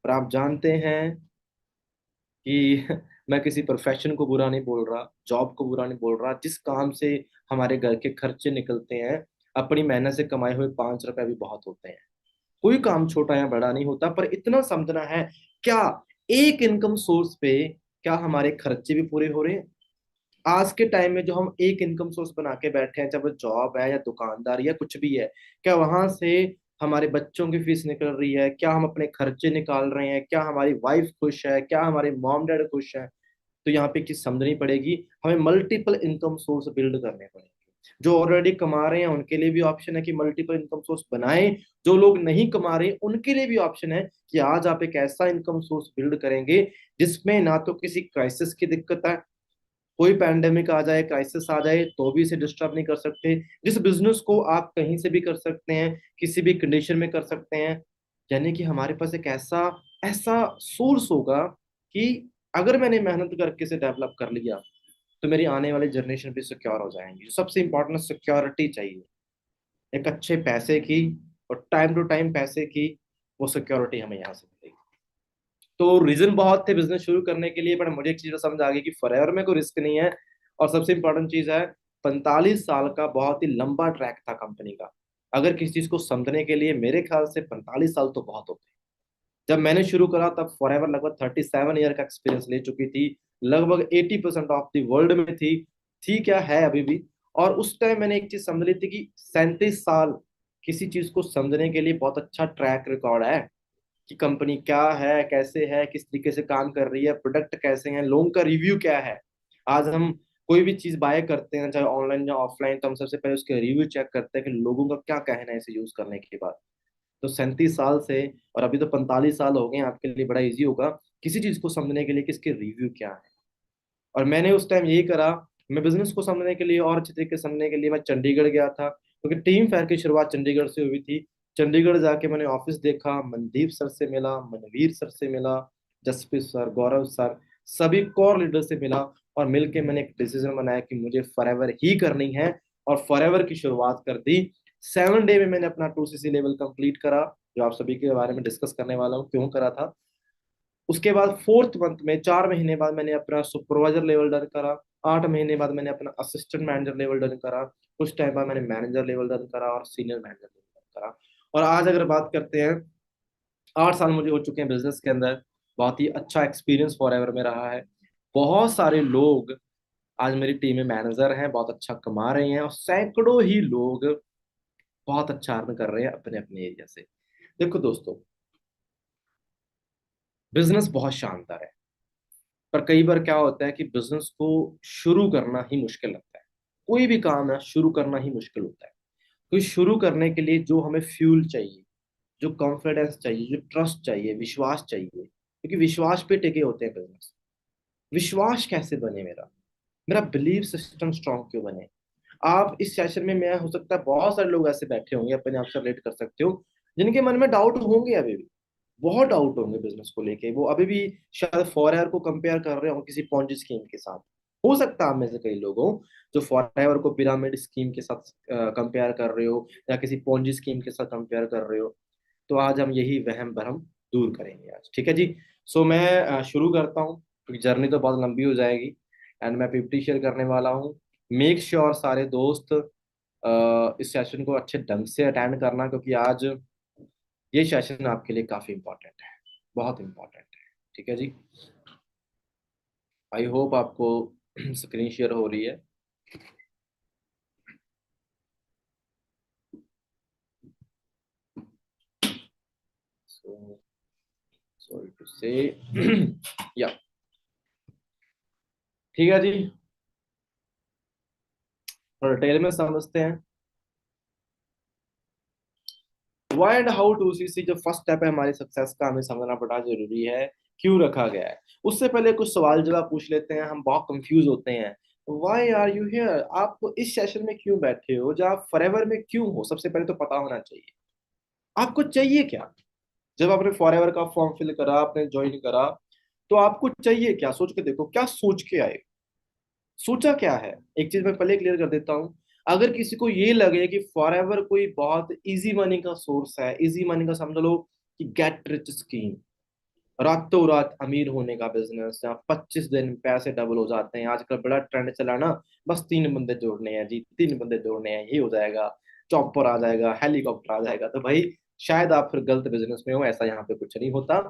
और आप जानते हैं कि मैं किसी प्रोफेशन को बुरा नहीं बोल रहा, जॉब को बुरा नहीं बोल रहा, जिस काम से हमारे घर के खर्चे निकलते हैं, अपनी मेहनत से कमाए हुए 5 रुपए भी बहुत होते हैं। कोई काम छोटा या बड़ा नहीं होता, पर इतना समझना है, क्या एक इनकम सोर्स पे क्या हमारे खर्चे भी पूरे हो रहे हैं? आज के टाइम में जो हम एक इनकम सोर्स बना के बैठे हैं, चाहे वो जॉब है या दुकानदार या कुछ भी है, क्या वहां से हमारे बच्चों की फीस निकल रही है? क्या हम अपने खर्चे निकाल रहे हैं? क्या हमारी वाइफ खुश है? क्या हमारे मॉम डैड खुश है? तो यहाँ पे एक चीज समझनी पड़ेगी, हमें मल्टीपल इनकम सोर्स बिल्ड करने पड़ेंगे। जो ऑलरेडी कमा रहे हैं उनके लिए भी ऑप्शन है कि मल्टीपल इनकम सोर्स बनाएं। जो लोग नहीं कमा रहे उनके लिए भी ऑप्शन है कि आज आप एक ऐसा इनकम सोर्स बिल्ड करेंगे जिसमें ना तो किसी क्राइसिस की दिक्कत है, कोई पैंडेमिक आ जाए, क्राइसिस आ जाए तो भी इसे डिस्टर्ब नहीं कर सकते, जिस बिजनेस को आप कहीं से भी कर सकते हैं, किसी भी कंडीशन में कर सकते हैं। यानी कि हमारे पास एक ऐसा ऐसा सोर्स होगा कि अगर मैंने मेहनत करके इसे डेवलप कर लिया तो मेरी आने वाली जनरेशन भी सिक्योर हो जाएंगी। सबसे इंपॉर्टेंट सिक्योरिटी चाहिए, एक अच्छे पैसे की और टाइम टू टाइम पैसे की, वो सिक्योरिटी हमें यहाँ से मिलेगी। तो रीजन बहुत थे बिजनेस शुरू करने के लिए, पर मुझे एक चीज समझ आ गई कि फॉरएवर में कोई रिस्क नहीं है। और सबसे इंपॉर्टेंट चीज है, 45 साल का बहुत ही लंबा ट्रैक था कंपनी का। अगर किसी चीज को समझने के लिए मेरे ख्याल से 45 साल तो बहुत होते हैं। जब मैंने शुरू करा तब फॉरएवर लगभग 37 ईयर का एक्सपीरियंस ले चुकी थी, लगभग 80% ऑफ द वर्ल्ड में थी क्या है अभी भी। और उस टाइम मैंने एक चीज समझ ली थी कि 37 साल किसी चीज को समझने के लिए बहुत अच्छा ट्रैक रिकॉर्ड है कि कंपनी क्या है, कैसे है, किस तरीके से काम कर रही है, प्रोडक्ट कैसे हैं, लोगों का रिव्यू क्या है। आज हम कोई भी चीज बाय करते हैं, चाहे ऑनलाइन या ऑफलाइन, तो हम सबसे पहले उसके रिव्यू चेक करते हैं कि लोगों का क्या कहना है इसे यूज करने के बाद। तो 37 साल से, और अभी तो 45 साल हो गए हैं, आपके लिए बड़ा इजी होगा किसी चीज को समझने के लिए कि इसके रिव्यू क्या है। और मैंने उस टाइम यही करा। मैं बिजनेस को समझने के लिए और अच्छे तरीके से समझने के लिए मैं चंडीगढ़ गया था, क्योंकि टीम फेयर की शुरुआत चंडीगढ़ से हुई थी। चंडीगढ़ जाके मैंने ऑफिस देखा, मनदीप सर से मिला, मनवीर सर से मिला, जसप्रीत सर, गौरव सर, सभी कोर लीडर से मिला। और मिलके मैंने एक डिसीजन बनाया कि मुझे फॉरएवर ही करनी है, और फॉरएवर की शुरुआत कर दी। 7 डे में मैंने अपना 2CC लेवल कंप्लीट करा, जो आप सभी के बारे में डिस्कस करने वाला हूँ क्यों करा था। उसके बाद 4th मंथ में, 4 महीने बाद, मैंने अपना सुपरवाइजर लेवल डन करा। 8 महीने बाद मैंने अपना असिस्टेंट मैनेजर लेवल डन करा। कुछ टाइम बाद मैंने मैनेजर लेवल डन करा और सीनियर मैनेजर लेवल डन करा। और आज अगर बात करते हैं, 8 साल मुझे हो चुके हैं बिजनेस के अंदर। बहुत ही अच्छा एक्सपीरियंस फॉर एवर में रहा है। बहुत सारे लोग आज मेरी टीम में मैनेजर हैं, बहुत अच्छा कमा रहे हैं, और सैकड़ों ही लोग बहुत अच्छा अर्न कर रहे हैं अपने अपने एरिया से। देखो दोस्तों, बिजनेस बहुत शानदार है, पर कई बार क्या होता है कि बिजनेस को शुरू करना ही मुश्किल लगता है। कोई भी काम है शुरू करना ही मुश्किल होता है। तो शुरू करने के लिए जो हमें फ्यूल चाहिए, जो कॉन्फिडेंस चाहिए, जो ट्रस्ट चाहिए, विश्वास चाहिए, क्योंकि विश्वास पे टिके होते हैं बिजनेस। विश्वास कैसे बने मेरा मेरा बिलीव सिस्टम स्ट्रांग क्यों बने? आप इस सेशन में, मैं हो सकता है बहुत सारे लोग ऐसे बैठे होंगे, अपने आप से रिलेट कर सकते हो, जिनके मन में डाउट होंगे अभी भी, बहुत डाउट होंगे बिजनेस को लेके। वो अभी भी शायद फॉरएवर को कंपेयर कर रहे हो किसी पॉन्जी स्कीम के साथ। हो सकता है आप में से कई लोगों जो फॉरएवर को पिरामिड स्कीम के साथ कंपेयर कर रहे हो, या किसी पॉन्जी स्कीम के साथ कंपेयर कर रहे हो। तो आज हम यही वहम भरम दूर करेंगे आज, ठीक है जी। सो मैं शुरू करता हूँ, क्योंकि जर्नी तो बहुत लंबी हो जाएगी। एंड मैं पीपीटी शेयर करने वाला हूँ। मेक श्योर सारे दोस्त इस सेशन को अच्छे ढंग से अटेंड करना, क्योंकि आज ये सेशन आपके लिए काफी इंपॉर्टेंट है, बहुत इंपॉर्टेंट है, ठीक है जी। आई होप आपको स्क्रीन शेयर हो रही है। सो सॉरी टू से या ठीक है जी, थोड़ा डिटेल में समझते हैं। व्हाई एंड हाउ टू सी सी जो फर्स्ट स्टेप है हमारी सक्सेस का, हमें समझना बड़ा जरूरी है। क्यों रखा गया है, उससे पहले कुछ सवाल जवाब पूछ लेते हैं। हम बहुत कंफ्यूज होते हैं, व्हाई आर यू हियर, आप इस सेशन में क्यों बैठे हो, जब आप फॉरएवर में क्यों हो, सबसे पहले तो पता होना चाहिए आपको चाहिए क्या। जब आपने फॉरएवर का फॉर्म फिल करा, आपने ज्वाइन करा, तो आपको चाहिए क्या, सोच के देखो, क्या सोच के आए, सोचा क्या है। एक चीज मैं पहले क्लियर कर देता हूँ। अगर किसी को ये लगे कि फॉरएवर कोई बहुत इजी मनी का सोर्स है, इजी मनी का समझ लो कि गेट रिच स्कीम, रातों रात अमीर होने का बिजनेस, या 25 दिन पैसे डबल हो जाते हैं। आजकल बड़ा ट्रेंड चला ना, बस 3 बंदे जोड़ने हैं जी, 3 बंदे जोड़ने हैं, ये हो जाएगा, चॉपर आ जाएगा, हेलीकॉप्टर आ जाएगा। तो भाई शायद आप फिर गलत बिजनेस में हो, ऐसा यहाँ पे कुछ नहीं होता।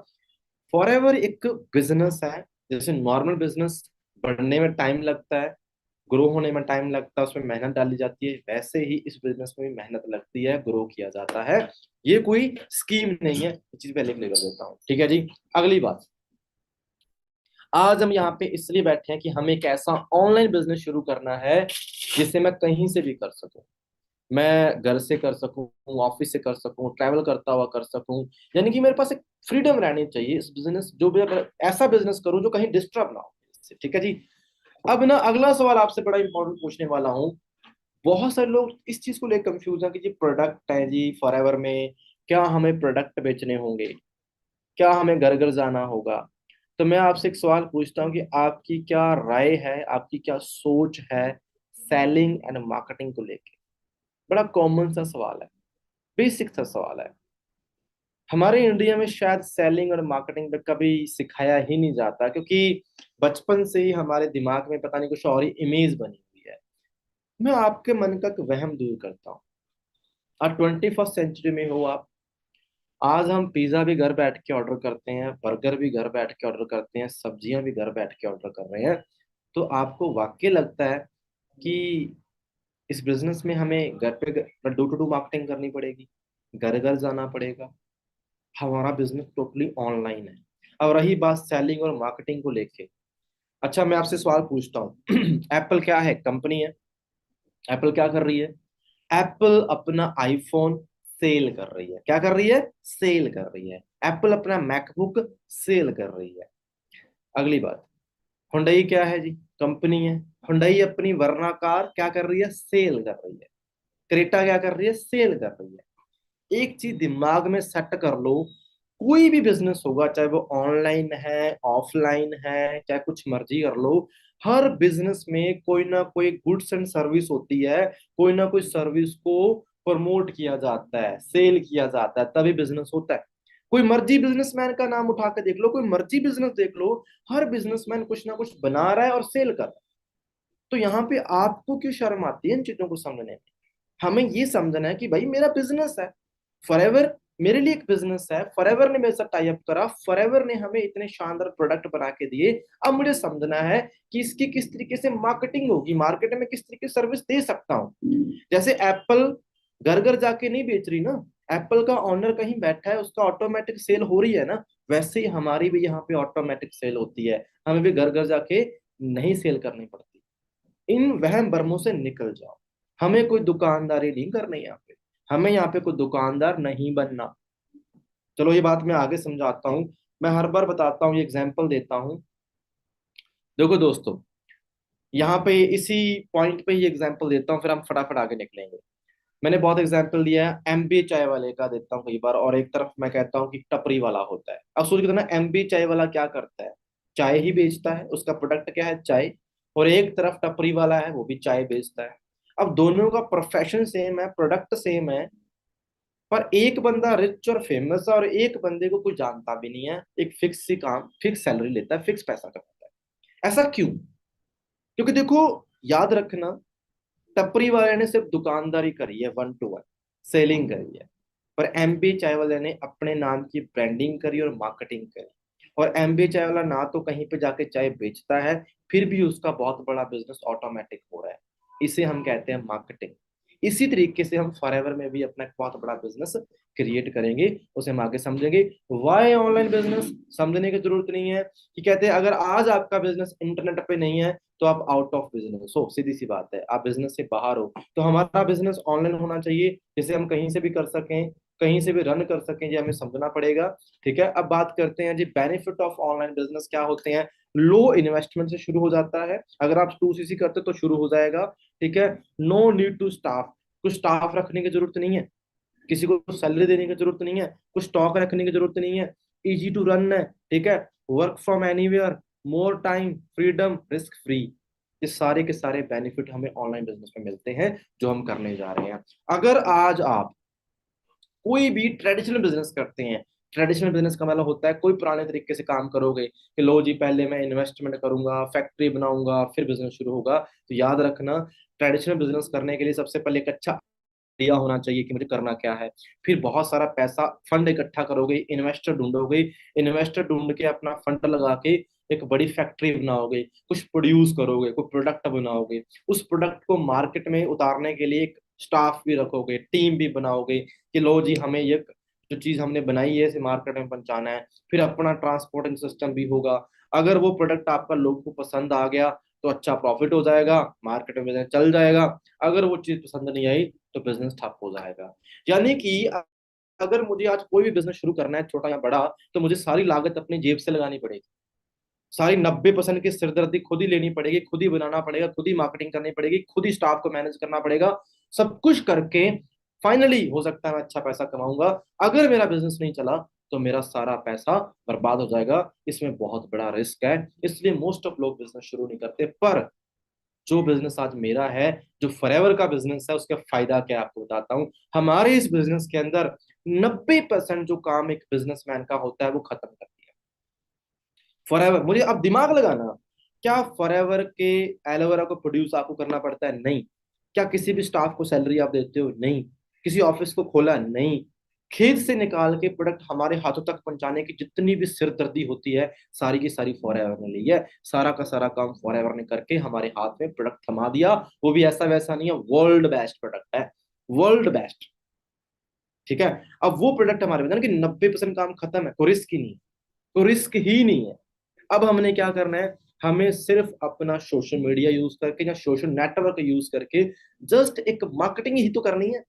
फॉरएवर एक बिजनेस है, जैसे नॉर्मल बिजनेस बढ़ने में टाइम लगता है, ग्रो होने में टाइम लगता है, उसमें मेहनत डाली जाती है, वैसे ही इस बिजनेस में भी मेहनत लगती है, ग्रो किया जाता है। ये कोई स्कीम नहीं है, ये चीज पहले क्लियर कर देता हूँ, ठीक है जी। अगली बात, आज हम यहाँ पे इसलिए बैठे हैं कि हमें एक ऐसा ऑनलाइन बिजनेस शुरू करना है जिसे मैं कहीं से भी कर सकूं। मैं घर से कर सकूं, ऑफिस से कर सकूं, ट्रैवल करता हुआ कर सकूं। यानी कि मेरे पास एक फ्रीडम रहनी चाहिए इस बिजनेस, जो भी अगर ऐसा बिजनेस करूं जो कहीं डिस्टर्ब ना हो इससे, ठीक है जी। अब ना अगला सवाल आपसे बड़ा इंपॉर्टेंट पूछने वाला हूँ। बहुत सारे लोग इस चीज को लेकर कंफ्यूज हैं कि जी प्रोडक्ट है जी फॉरएवर में, क्या हमें प्रोडक्ट बेचने होंगे, क्या हमें घर घर जाना होगा। तो मैं आपसे एक सवाल पूछता हूँ कि आपकी क्या राय है, आपकी क्या सोच है सेलिंग एंड मार्केटिंग को लेके। बड़ा कॉमन सा सवाल है, बेसिक सा सवाल है। हमारे इंडिया में शायद सेलिंग और मार्केटिंग पे कभी सिखाया ही नहीं जाता, क्योंकि बचपन से ही हमारे दिमाग में पता नहीं कुछ और ही इमेज बनी हुई है। मैं आपके मन का एक वहम दूर करता हूँ। आज 21st सेंचुरी में हो आप, आज हम पिज्जा भी घर बैठ के ऑर्डर करते हैं, बर्गर भी घर बैठ के ऑर्डर करते हैं, सब्जियां भी घर बैठ के ऑर्डर कर रहे हैं। तो आपको वाकई लगता है कि इस बिजनेस में हमें घर पे डोर टू डोर मार्केटिंग करनी पड़ेगी, घर घर जाना पड़ेगा? हमारा बिजनेस टोटली ऑनलाइन है। अब रही बात सेलिंग और मार्केटिंग को लेके, अच्छा मैं आपसे सवाल पूछता हूँ एप्पल क्या है, कंपनी है। एप्पल क्या कर रही है? एप्पल अपना आईफोन सेल कर रही है। क्या कर रही है? सेल कर रही है। एप्पल अपना मैकबुक सेल कर रही है। अगली बात, हुंडई क्या है जी? कंपनी है। हुंडई अपनी वर्ना कार क्या कर रही है? सेल कर रही है। क्रेटा क्या कर रही है? सेल कर रही है। एक चीज दिमाग में सेट कर लो, कोई भी बिजनेस होगा, चाहे वो ऑनलाइन है, ऑफलाइन है, चाहे कुछ मर्जी कर लो, हर बिजनेस में कोई ना कोई गुड्स एंड सर्विस होती है, कोई ना कोई सर्विस को प्रमोट किया जाता है, सेल किया जाता है, तभी बिजनेस होता है। कोई मर्जी बिजनेसमैन का नाम उठा के देख लो, कोई मर्जी बिजनेस देख लो, हर बिजनेसमैन कुछ ना कुछ बना रहा है और सेल कर रहा है। तो यहाँ पे आपको क्यों शर्म आती है इन चीजों को समझने में? हमें ये समझना है कि भाई मेरा बिजनेस है, फॉरएवर मेरे लिए एक बिजनेस है, फॉरएवर ने मेरे साथ टाई अप करा, फॉरएवर ने हमें इतने शानदार प्रोडक्ट बना के दिए। अब मुझे समझना है कि इसकी किस तरीके से मार्केटिंग होगी, मार्केट में किस तरीके से सर्विस दे सकता हूँ। जैसे एप्पल घर घर जाके नहीं बेच रही ना, एप्पल का ऑनर कहीं बैठा है, उसका ऑटोमेटिक सेल हो रही है ना, वैसे ही हमारी भी यहाँ पे ऑटोमेटिक सेल होती है, हमें भी घर घर जाके नहीं सेल करनी पड़ती। इन वहम भ्रमों से निकल जाओ। हमें कोई दुकानदारी नहीं करनी यहाँ पे, हमें यहाँ पे कोई दुकानदार नहीं बनना। चलो ये बात मैं आगे समझाता हूँ, मैं हर बार बताता हूँ, ये एग्जाम्पल देता हूँ। देखो दोस्तों, यहाँ पे इसी पॉइंट पे ही एग्जाम्पल देता हूँ, फिर हम फटाफट आगे निकलेंगे। मैंने बहुत एग्जाम्पल दिया है, एमबी चाय वाले का देता हूँ कई बार, और एक तरफ मैं कहता हूँ कि टपरी वाला होता है। अब सोच के ना, एमबी चाय वाला क्या करता है? चाय ही बेचता है, उसका प्रोडक्ट क्या है? चाय। और एक तरफ टपरी वाला है, वो भी चाय बेचता है। अब दोनों का प्रोफेशन सेम है, प्रोडक्ट सेम है, पर एक बंदा रिच और फेमस है और एक बंदे को कोई जानता भी नहीं है, एक फिक्स सी काम, फिक्स सैलरी लेता है, फिक्स पैसा कमाता है। ऐसा क्यों? क्योंकि देखो, याद रखना, टपरी वाले ने सिर्फ दुकानदारी करी है, 1 to 1 सेलिंग करी है, पर एमबी चाय वाले ने अपने नाम की ब्रांडिंग करी और मार्केटिंग करी। और एमबी चाय वाला ना तो कहीं पे जाके चाय बेचता है, फिर भी उसका बहुत बड़ा बिजनेस ऑटोमेटिक हो रहा है। इसे हम कहते हैं मार्केटिंग। इसी तरीके से हम फॉरएवर में भी अपना एक बहुत बड़ा बिजनेस क्रिएट करेंगे, उसे हम आगे समझेंगे। वाई ऑनलाइन बिजनेस समझने की जरूरत नहीं है कि कहते हैं अगर आज आपका बिजनेस इंटरनेट पे नहीं है तो आप आउट ऑफ बिजनेस हो, सीधी सी बात है, आप बिजनेस से बाहर हो। तो हमारा बिजनेस ऑनलाइन होना चाहिए, जिसे हम कहीं से भी कर सकें, कहीं से भी रन कर सकें, ये हमें समझना पड़ेगा। ठीक है, अब बात करते हैं जी बेनिफिट ऑफ ऑनलाइन बिजनेस क्या होते हैं। लो इन्वेस्टमेंट से शुरू हो जाता है, अगर आप 2cc करते तो शुरू हो जाएगा। ठीक है, नो नीड टू स्टाफ, कुछ स्टाफ रखने की जरूरत नहीं है, किसी को सैलरी देने की जरूरत नहीं है, कुछ स्टॉक रखने की जरूरत नहीं है, इजी टू रन है। ठीक है, work from anywhere, more time, freedom, risk free. ये सारे के सारे बेनिफिट हमें ऑनलाइन बिजनेस में मिलते हैं, जो हम करने जा रहे हैं। अगर आज आप कोई भी ट्रेडिशनल बिजनेस करते हैं, ट्रेडिशनल बिजनेस का मतलब होता है कोई पुराने तरीके से काम करोगे कि लो जी पहले मैं इन्वेस्टमेंट करूंगा, फैक्ट्री बनाऊंगा, फिर बिजनेस शुरू होगा। तो याद रखना, ट्रेडिशनल बिजनेस करने के लिए सबसे पहले एक अच्छा आइडिया होना चाहिए कि मुझे करना क्या है। फिर बहुत सारा पैसा फंड इकट्ठा करोगे, इन्वेस्टर ढूंढोगे, इन्वेस्टर ढूंढ के अपना फंड लगा के एक बड़ी फैक्ट्री बनाओगे, कुछ प्रोड्यूस करोगे, कोई प्रोडक्ट बनाओगे, उस प्रोडक्ट को मार्केट में उतारने के लिए एक स्टाफ भी रखोगे, टीम भी बनाओगे कि लो जी हमें ये जो चीज हमने बनाई है इसे मार्केट में पहुंचाना है। फिर अपना ट्रांसपोर्टिंग सिस्टम भी होगा। अगर वो प्रोडक्ट आपका लोगों को पसंद आ गया तो अच्छा प्रॉफिट हो जाएगा, मार्केट में business चल जाएगा। अगर वो चीज पसंद नहीं आई तो बिजनेस ठप हो जाएगा। यानी कि अगर मुझे आज कोई भी बिजनेस शुरू करना है, छोटा या बड़ा, तो मुझे सारी लागत अपनी जेब से लगानी पड़ेगी। सारी 90% की सिरदर्दी खुद ही लेनी पड़ेगी, खुद ही बनाना पड़ेगा, खुद ही मार्केटिंग करनी पड़ेगी, खुद ही स्टाफ को मैनेज करना पड़ेगा। सब कुछ करके फाइनली हो सकता है मैं अच्छा पैसा कमाऊंगा। अगर मेरा बिजनेस नहीं चला तो मेरा सारा पैसा बर्बाद हो जाएगा। इसमें बहुत बड़ा रिस्क है, इसलिए मोस्ट ऑफ लोग बिजनेस शुरू नहीं करते। पर जो बिजनेस आज मेरा है, जो फॉरएवर का बिजनेस है, उसका फायदा क्या है आपको बताता हूँ। हमारे इस बिजनेस के अंदर 90% जो काम एक बिजनेसमैन का होता है वो खत्म कर दिया। फॉरएवर, मुझे अब दिमाग लगाना, क्या फॉरएवर के एलोवेरा को प्रोड्यूस आपको करना पड़ता है? नहीं। क्या किसी भी स्टाफ को सैलरी आप देते हो? नहीं। किसी ऑफिस को खोला? नहीं। खेत से निकाल के प्रोडक्ट हमारे हाथों तक पहुंचाने की जितनी भी सिरदर्दी होती है, सारी की सारी फॉरएवर ने ली है। सारा का सारा काम फॉरएवर ने करके हमारे हाथ में प्रोडक्ट थमा दिया। वो भी ऐसा वैसा नहीं है, वर्ल्ड बेस्ट प्रोडक्ट है, वर्ल्ड बेस्ट। ठीक है। अब वो प्रोडक्ट हमारे पास कि 90% काम खत्म है, कोई रिस्क ही नहीं है, कोई रिस्क ही नहीं है। अब हमने क्या करना है, हमें सिर्फ अपना सोशल मीडिया यूज करके या सोशल नेटवर्क यूज करके जस्ट एक मार्केटिंग ही तो करनी है।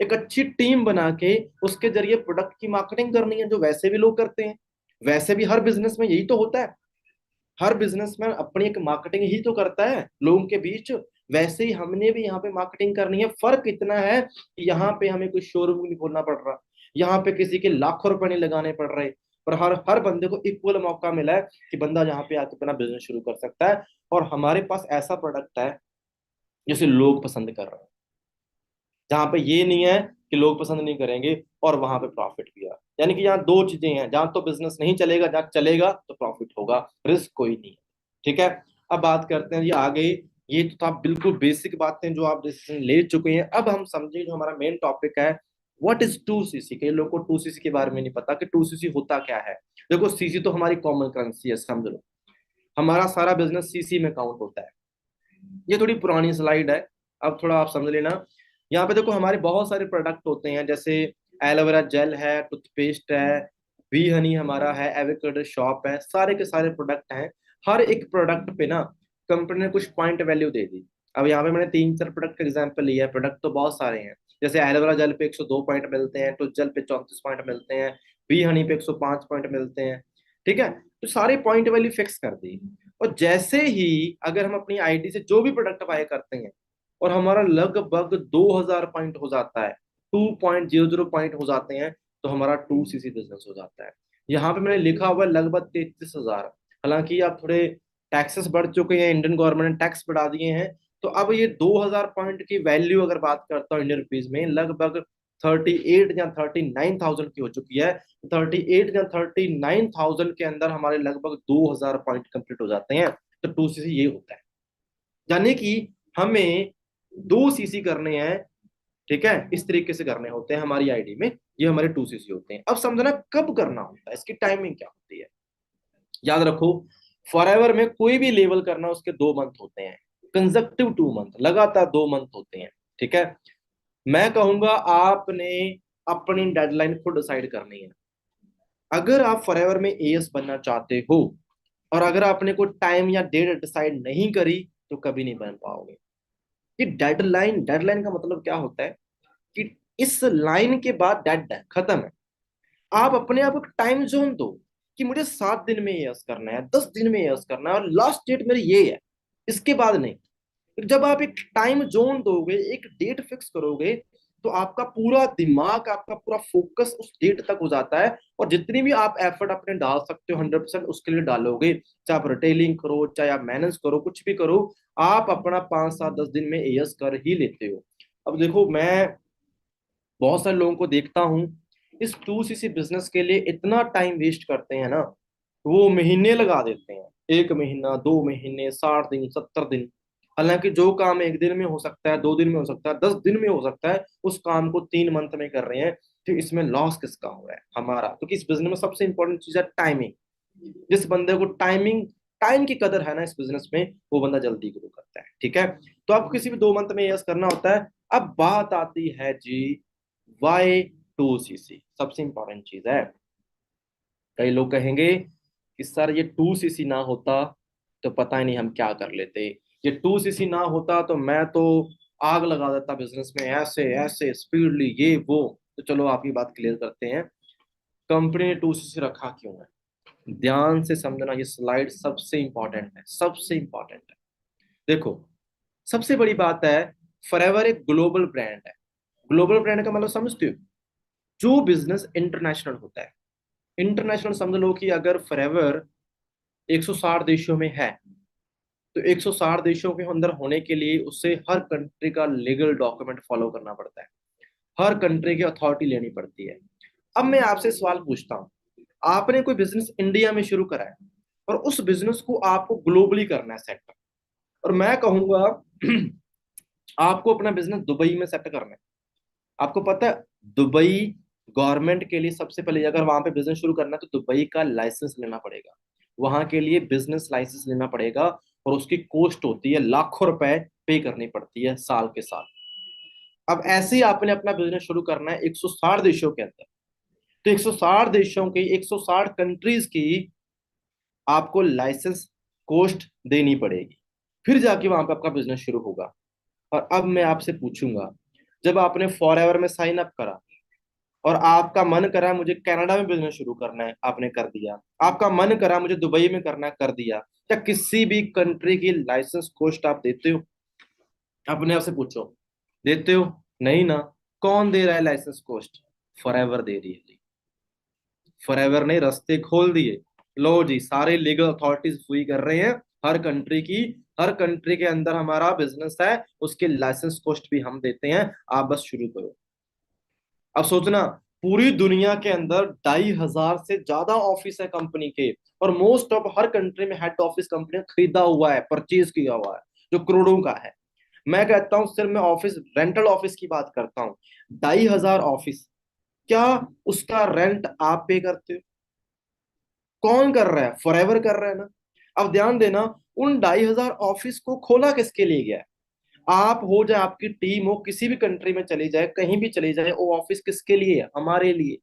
एक अच्छी टीम बना के उसके जरिए प्रोडक्ट की मार्केटिंग करनी है, जो वैसे भी लोग करते हैं। वैसे भी हर बिजनेस में यही तो होता है। हर बिजनेसमैन अपनी एक मार्केटिंग ही तो करता है लोगों के बीच। वैसे ही हमने भी यहाँ पे मार्केटिंग करनी है। फर्क इतना है कि यहाँ पे हमें कोई शोरूम नहीं खोलना पड़ रहा, यहाँ पे किसी के लाखों रुपए नहीं लगाने पड़ रहे, पर हर हर बंदे को इक्वल मौका मिला है कि बंदा यहाँ पे आके अपना बिजनेस शुरू कर सकता है। और हमारे पास ऐसा प्रोडक्ट है जिसे लोग पसंद कर रहे हैं, जहां पे ये नहीं है कि लोग पसंद नहीं करेंगे और वहां पे प्रॉफिट भी है। यानी कि यहाँ दो चीजें हैं, जहां तो बिजनेस नहीं चलेगा, जहां चलेगा तो प्रॉफिट होगा, रिस्क कोई नहीं है। ठीक है। अब बात करते हैं जी आगे। ये तो था बिल्कुल बेसिक बातें जो आप डिसीजन ले चुके हैं। अब हम समझे जो हमारा मेन टॉपिक है, व्हाट इज 2cc। कई लोगों को 2cc के बारे में नहीं पता कि 2cc होता क्या है। देखो, सीसी तो हमारी कॉमन करेंसी है, समझ लो। हमारा सारा बिजनेस सीसी में काउंट होता है। ये थोड़ी पुरानी स्लाइड है, अब थोड़ा आप समझ लेना। यहाँ पे देखो हमारे बहुत सारे प्रोडक्ट होते हैं, जैसे एलोवेरा जेल है, टूथपेस्ट है, वी हनी हमारा है, एवोकेडो शॉप है, सारे के सारे प्रोडक्ट हैं। हर एक प्रोडक्ट पे ना कंपनी ने कुछ पॉइंट वैल्यू दे दी। अब यहाँ पे मैंने 3-4 प्रोडक्ट का एग्जाम्पल लिया है, प्रोडक्ट तो बहुत सारे हैं। जैसे एलोवेरा जेल पे 102 पॉइंट मिलते हैं, टूथ जेल पे 34 पॉइंट मिलते हैं, वी हनी पे 105 पॉइंट मिलते हैं। ठीक है। तो सारे पॉइंट वैल्यू फिक्स कर दी। और जैसे ही अगर हम अपनी आईडी से जो भी प्रोडक्ट बाय करते हैं और हमारा लगभग 2000 पॉइंट हो जाता है, 2.00 पॉइंट हो जाते हैं, तो हमारा 2cc बिजनेस हो जाता है। यहाँ पे मैंने लिखा हुआ है लगभग 33,000। हालांकि आप थोड़े टैक्सेस बढ़ चुके हैं, इंडियन गवर्नमेंट ने टैक्स बढ़ा दिए हैं। तो अब ये 2000 पॉइंट की वैल्यू अगर बात करता हूँ इंडियन रुपीज में, लगभग 38 या 39,000 की हो चुकी है। 38 या 39,000 के अंदर हमारे लगभग 2000 पॉइंट कंप्लीट हो जाते हैं। तो 2cc ये होता है। यानी कि हमें 2cc करने हैं। ठीक है, इस तरीके से करने होते हैं हमारी आईडी में। ये हमारे 2cc होते हैं। अब समझना कब करना होता है, इसकी टाइमिंग क्या होती है। याद रखो, फॉरएवर में कोई भी लेवल करना उसके 2 मंथ होते हैं, कंजक्टिव 2 मंथ, लगातार 2 मंथ होते हैं। ठीक है। मैं कहूंगा आपने अपनी डेडलाइन खुद डिसाइड करनी है। अगर आप फॉरएवर में एएस बनना चाहते हो और अगर आपने कोई टाइम या डेट डिसाइड नहीं करी तो कभी नहीं बन पाओगे। कि डेडलाइन, डेडलाइन का मतलब क्या होता है कि इस लाइन के बाद डेड है, खत्म है। आप अपने आप को टाइम जोन दो कि मुझे 7 दिन में यस करना है, 10 दिन में यस करना है और लास्ट डेट मेरी ये है, इसके बाद नहीं। जब आप एक टाइम जोन दोगे, एक डेट फिक्स करोगे, तो आपका पूरा दिमाग, आपका पूरा फोकस उस डेट तक हो जाता है। और जितनी भी आप एफर्ट अपने डाल सकते हो 100% उसके लिए डालोगे। चाहे आप रिटेलिंग करो, चाहे आप मैनेज करो, कुछ भी करो, आप अपना 5-7-10 दिन में एयस कर ही लेते हो। अब देखो, मैं बहुत सारे लोगों को देखता हूँ, इस 2cc बिजनेस के लिए इतना टाइम वेस्ट करते हैं ना, वो महीने लगा देते हैं, 1 महीना, 2 महीने, 60 दिन, 70 दिन। हालांकि जो काम एक दिन में हो सकता है, 2 दिन में हो सकता है, 10 दिन में हो सकता है, उस काम को 3 मंथ में कर रहे हैं। तो इसमें लॉस किसका हो रहा है? हमारा। क्योंकि इस बिजनेस में सबसे इंपॉर्टेंट चीज है टाइमिंग। जिस बंदे को टाइम की कदर है ना इस बिजनेस में, वो बंदा जल्दी ग्रो करता है। ठीक है, तो आपको किसी भी 2 मंथ में यस करना होता है। अब बात आती है जी, वाई 2cc सबसे इंपॉर्टेंट चीज है। कई लोग कहेंगे कि सर ये 2cc ना होता तो पता ही नहीं हम क्या कर लेते, ये 2cc ना होता तो मैं तो आग लगा देता बिजनेस में, ऐसे ऐसे स्पीडली ये वो। तो चलो आपकी बात क्लियर करते हैं, कंपनी ने 2cc रखा क्यों है। ध्यान से समझना, ये स्लाइड सबसे इंपॉर्टेंट है, सबसे इंपॉर्टेंट है। देखो, सबसे बड़ी बात है, फॉरएवर एक ग्लोबल ब्रांड है। ग्लोबल ब्रांड का मतलब समझते हो? जो बिजनेस इंटरनेशनल होता है। इंटरनेशनल समझ लो कि अगर फॉरएवर 160 देशों में है, तो 160 देशों के अंदर होने के लिए उससे हर कंट्री का लीगल डॉक्यूमेंट फॉलो करना पड़ता है, हर कंट्री की अथॉरिटी लेनी पड़ती है। अब मैं आपसे सवाल पूछता हूँ, आपने कोई बिजनेस इंडिया में शुरू करा है और उस बिजनेस को आपको ग्लोबली करना है सेट, और मैं कहूंगा आपको अपना बिजनेस दुबई में सेट करना है। आपको पता है, दुबई गवर्नमेंट के लिए सबसे पहले अगर वहां पे बिजनेस शुरू करना है तो दुबई का लाइसेंस लेना पड़ेगा, वहां के लिए बिजनेस लाइसेंस लेना पड़ेगा, और उसकी कॉस्ट होती है लाखों रुपए पे करनी पड़ती है साल के साल। अब ऐसे ही आपने अपना बिजनेस शुरू करना है 160 देशों के अंदर, तो 160 देशों की, 160 कंट्रीज की आपको लाइसेंस कॉस्ट देनी पड़ेगी, फिर जाके वहां पे आपका बिजनेस शुरू होगा। और अब मैं आपसे पूछूंगा, जब आपने फॉरएवर में साइन अप करा और आपका मन करा मुझे कनाडा में बिजनेस शुरू करना है, आपने कर दिया। आपका मन करा मुझे दुबई में करना है, कर दिया। क्या किसी भी कंट्री की लाइसेंस कॉस्ट आप देते हो? अपने आप से पूछो, देते हो? नहीं ना। कौन दे रहा है लाइसेंस कॉस्ट? फॉरएवर दे रही है जी। फॉरएवर ने रास्ते खोल दिए, लो जी सारे लीगल अथॉरिटीज फ्री कर रहे हैं, हर कंट्री की, हर कंट्री के अंदर हमारा बिजनेस है, उसके लाइसेंस कॉस्ट भी हम देते हैं, आप बस शुरू करो। अब सोचना, पूरी दुनिया के अंदर 2,500 से ज्यादा ऑफिस है कंपनी के, और मोस्ट ऑफ हर कंट्री में हेड ऑफिस कंपनी ने खरीदा हुआ है, परचेज किया हुआ है, जो करोड़ों का है। मैं कहता हूं, सिर्फ मैं ऑफिस रेंटल ऑफिस की बात करता हूँ, 2,500 ऑफिस, क्या उसका रेंट आप पे करते हो? कौन कर रहा है? फॉरएवर कर रहा है ना। अब ध्यान देना, उन 2,500 ऑफिस को खोला किसके लिए गया है? आप हो जाए, आपकी टीम हो, किसी भी कंट्री में चली जाए, कहीं भी चली जाए, वो ऑफिस किसके लिए है? हमारे लिए,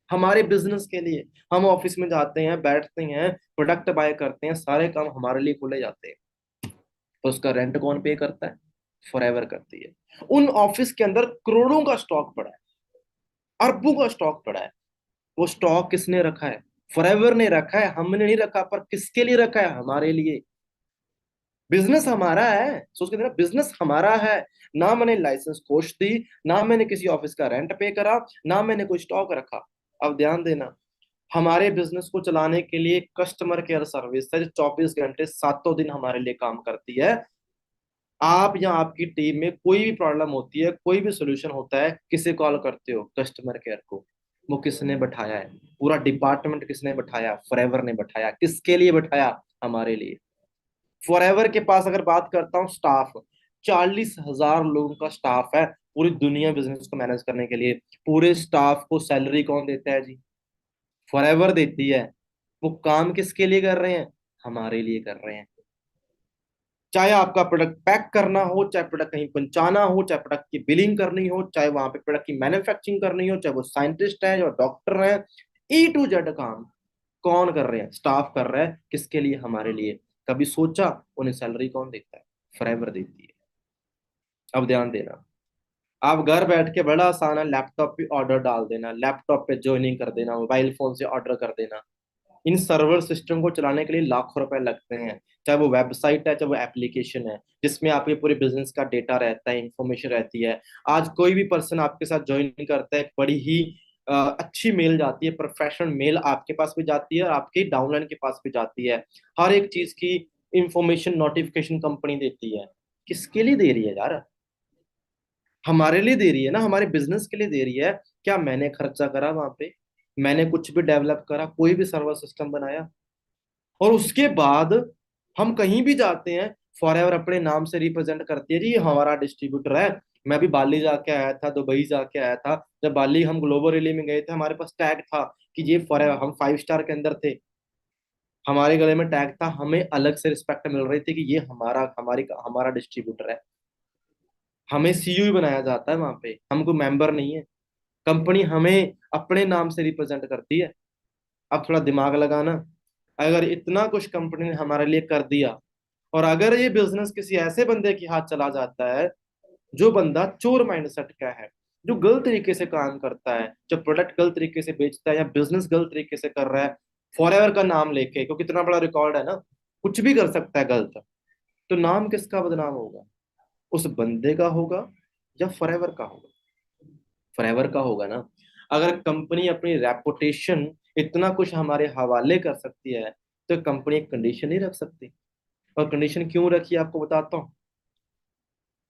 हमारे बिजनेस के लिए। हम ऑफिस में जाते हैं, बैठते हैं, प्रोडक्ट बाय करते हैं, सारे काम हमारे लिए खोले जाते हैं। तो उसका रेंट कौन पे करता है? फॉरएवर करती है। उन ऑफिस के अंदर करोड़ों का स्टॉक पड़ा है, अरबों का स्टॉक पड़ा है। वो स्टॉक किसने रखा है? फॉरएवर ने रखा है, हमने नहीं रखा। पर किसके लिए रखा है? हमारे लिए। बिजनेस हमारा है, सोच के देखना, बिजनेस हमारा है। ना मैंने लाइसेंस कॉस्ट दी, ना मैंने किसी ऑफिस का रेंट पे करा, ना मैंने कोई स्टॉक रखा। अब ध्यान देना, हमारे बिजनेस को चलाने के लिए कस्टमर केयर सर्विस है जो 24 घंटे 7 दिन हमारे लिए काम करती है। आप या आपकी टीम में कोई भी प्रॉब्लम होती है, कोई भी सोल्यूशन होता है, किसे कॉल करते हो? कस्टमर केयर को। वो किसने बैठाया है? पूरा डिपार्टमेंट किसने बैठाया? फॉरएवर ने बैठाया। किसके लिए बैठाया? हमारे लिए। फॉरएवर के पास अगर बात करता हूँ स्टाफ, 40,000 लोगों का स्टाफ है पूरी दुनिया बिजनेस को मैनेज करने के लिए। पूरे स्टाफ को सैलरी कौन देता है जी? फॉरएवर देती है। वो काम किसके लिए कर रहे हैं? हमारे लिए कर रहे हैं। चाहे आपका प्रोडक्ट पैक करना हो, चाहे प्रोडक्ट कहीं पहुंचाना हो, चाहे प्रोडक्ट की बिलिंग करनी हो, चाहे वहां पे प्रोडक्ट की मैन्युफैक्चरिंग करनी हो, चाहे वो साइंटिस्ट है या डॉक्टर है, A to Z काम कौन कर रहे हैं? स्टाफ कर रहा है। किसके लिए? हमारे लिए। कभी सोचा उन्हें सैलरी कौन देता है? फॉरएवर देती है। अब ध्यान देना, आप घर बैठ के, बड़ा आसान है, लैपटॉप पे ऑर्डर डाल देना, लैपटॉप पे ज्वाइनिंग कर देना, मोबाइल फोन से ऑर्डर कर देना। इन सर्वर सिस्टम को चलाने के लिए लाखों रुपए लगते हैं, चाहे वो वेबसाइट है, चाहे वो एप्लीकेशन है, जिसमें आपके पूरे बिजनेस का डेटा रहता है, इंफॉर्मेशन रहती है। आज कोई भी पर्सन आपके साथ ज्वाइन करता है, एक बड़ी ही अच्छी मेल जाती है, प्रोफेशनल मेल आपके पास भी जाती है और आपके डाउनलाइन के पास भी जाती है। हर एक चीज की इंफॉर्मेशन नोटिफिकेशन कंपनी देती है। किसके लिए दे रही है यार? हमारे लिए दे रही है ना, हमारे बिजनेस के लिए दे रही है। क्या मैंने खर्चा करा वहां पे? मैंने कुछ भी डेवलप करा, कोई भी सर्वर सिस्टम बनाया? और उसके बाद हम कहीं भी जाते हैं, फॉरएवर अपने नाम से रिप्रेजेंट करती है, जी ये हमारा डिस्ट्रीब्यूटर है। मैं भी बाली जाके आया था, दुबई जाके आया था। जब बाली हम ग्लोबल रैली में गए थे, हमारे पास टैग था कि ये फॉरएवर, हम 5 स्टार के अंदर थे, हमारे गले में टैग था, हमें अलग से रिस्पेक्ट मिल रही थी कि ये हमारा डिस्ट्रीब्यूटर है। हमें सीयू बनाया जाता है वहां पे, हमको मेंबर नहीं है। कंपनी हमें अपने नाम से रिप्रेजेंट करती है। अब थोड़ा दिमाग लगाना, अगर इतना कुछ कंपनी ने हमारे लिए कर दिया, और अगर ये बिजनेस किसी ऐसे बंदे के हाथ चला जाता है, जो बंदा चोर माइंडसेट का है, जो गलत तरीके से काम करता है, जो प्रोडक्ट गलत तरीके से बेचता है या बिजनेस गलत तरीके से कर रहा है, फॉरएवर का नाम लेके, क्योंकि इतना बड़ा रिकॉर्ड है ना, कुछ भी कर सकता है गलत, तो नाम किसका बदनाम होगा? उस बंदे का होगा या फॉरएवर का होगा? फॉरएवर का होगा ना। अगर कंपनी अपनी रेपुटेशन इतना कुछ हमारे हवाले कर सकती है, तो कंपनी एक कंडीशन नहीं रख सकती। और कंडीशन क्यों रखी है आपको बताता हूँ।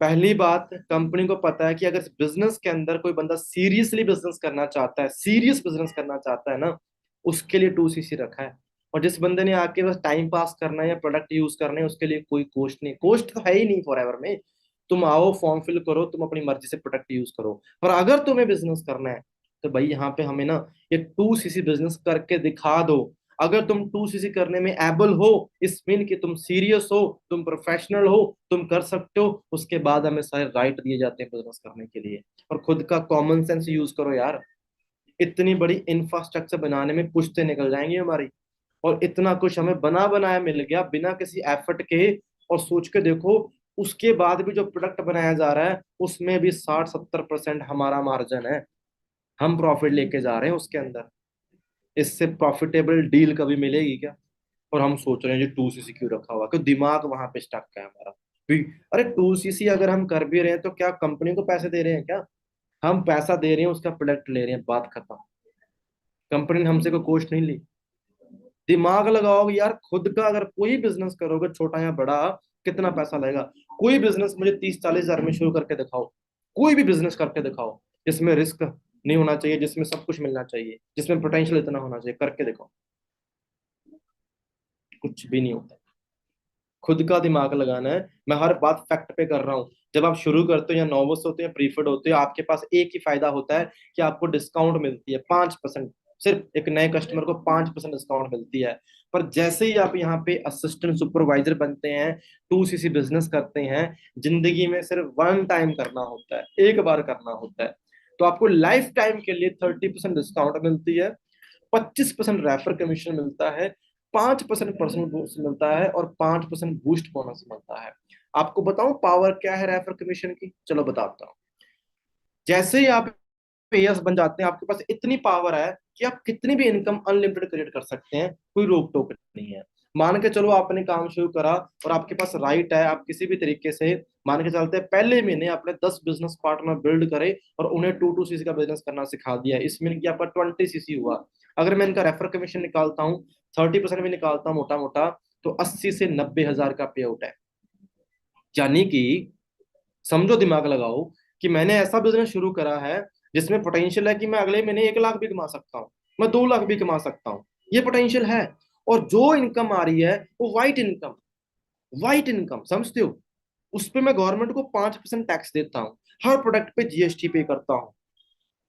पहली बात, कंपनी को पता है कि अगर बिजनेस के अंदर कोई बंदा सीरियसली बिजनेस करना चाहता है, सीरियस बिजनेस करना चाहता है ना, उसके लिए 2cc रखा है। और जिस बंदे ने आके बस टाइम पास करना है या प्रोडक्ट यूज करना है, उसके लिए कोई कोस्ट नहीं, कोस्ट तो है ही नहीं फॉरएवर में। तुम आओ, फॉर्म फिल करो, तुम अपनी मर्जी से प्रोडक्ट यूज करो। और अगर तुम्हें बिजनेस करना है, तो भाई यहाँ पे हमें ना ये 2cc बिजनेस करके दिखा दो। अगर तुम 2cc करने में एबल हो, इस मीन कि तुम सीरियस हो, तुम प्रोफेशनल हो, तुम कर सकते हो, उसके बाद हमें सारे राइट दिए जाते हैं बिजनेस करने के लिए। और खुद का कॉमन सेंस यूज करो यार। इतनी बड़ी इंफ्रास्ट्रक्चर बनाने में पुश्ते निकल जाएंगी हमारी, और इतना कुछ हमें बना बनाया मिल गया बिना किसी एफर्ट के। और सोच के देखो, उसके बाद भी जो प्रोडक्ट बनाया जा रहा है, उसमें भी 60-70% हमारा मार्जिन है। हम प्रॉफिट लेके जा रहे हैं उसके अंदर। इससे प्रॉफिटेबल डील कभी मिलेगी क्या? और हम सोच रहे हैं जी 2cc क्यों रखा हुआ, क्यों दिमाग वहां पे स्टक है हमारा भी। अरे 2cc अगर हम कर भी रहे हैं, तो क्या कंपनी को पैसे दे रहे हैं क्या? हम पैसा दे रहे हैं, उसका प्रोडक्ट ले रहे हैं, बात खत्म। कंपनी ने हमसे कोई कॉस्ट नहीं ली। दिमाग लगाओगे यार, खुद का अगर कोई बिजनेस करोगे, छोटा या बड़ा, कितना पैसा लगेगा? कोई बिजनेस मुझे 30-40 हजार में शुरू करके दिखाओ। कोई भी बिजनेस करके दिखाओ जिसमें रिस्क नहीं होना चाहिए, जिसमें सब कुछ मिलना चाहिए, जिसमें पोटेंशियल इतना होना चाहिए, करके दिखाओ। कुछ भी नहीं होता। खुद का दिमाग लगाना है। मैं हर बात फैक्ट पे कर रहा हूँ। जब आप शुरू करते हो या नॉवस होते हो या प्रीफर्ड होते हो, आपके पास एक ही फायदा होता है कि आपको डिस्काउंट मिलती है 5%। सिर्फ एक नए कस्टमर को 5% डिस्काउंट मिलती है। पर जैसे ही आप यहाँ पे असिस्टेंट सुपरवाइजर बनते हैं, 2cc बिजनेस करते हैं, जिंदगी में सिर्फ वन टाइम करना होता है, एक बार करना होता है, तो आपको लाइफ टाइम के लिए 30% डिस्काउंट मिलती है, 25% रेफर कमीशन मिलता है, 5% पर्सनल बूस्ट मिलता है, और 5% बूस्ट बोनस मिलता है। आपको बताऊं पावर क्या है रेफर कमीशन की? चलो बताता हूँ। जैसे ही आप पेयर्स बन जाते हैं, आपके पास इतनी पावर है कि आप कितनी भी इनकम अनलिमिटेड क्रिएट कर सकते हैं, कोई रोक टोक नहीं है। मान के चलो आपने काम शुरू करा, और आपके पास राइट है, आप किसी भी तरीके से मान के चलते हैं, पहले महीने आपने 10 बिजनेस पार्टनर बिल्ड करे और उन्हें 2-2cc का बिजनेस करना सिखा दिया, इसमें कि आपका 20cc हुआ। अगर मैं इनका रेफर कमीशन निकालता हूँ, 30% भी निकालता हूँ मोटा मोटा, तो 80 से 90 हजार का पे आउट है। यानी कि समझो, दिमाग लगाओ, कि मैंने ऐसा बिजनेस शुरू करा है जिसमें पोटेंशियल है कि मैं अगले महीने 1 लाख भी कमा सकता हूँ, मैं 2 लाख भी कमा सकता हूँ। ये पोटेंशियल है। और जो इनकम आ रही है, वो वाइट इनकम, वाइट इनकम समझते हो? उस पे मैं गवर्नमेंट को 5% टैक्स देता हूँ, हर प्रोडक्ट पे जीएसटी पे करता हूँ,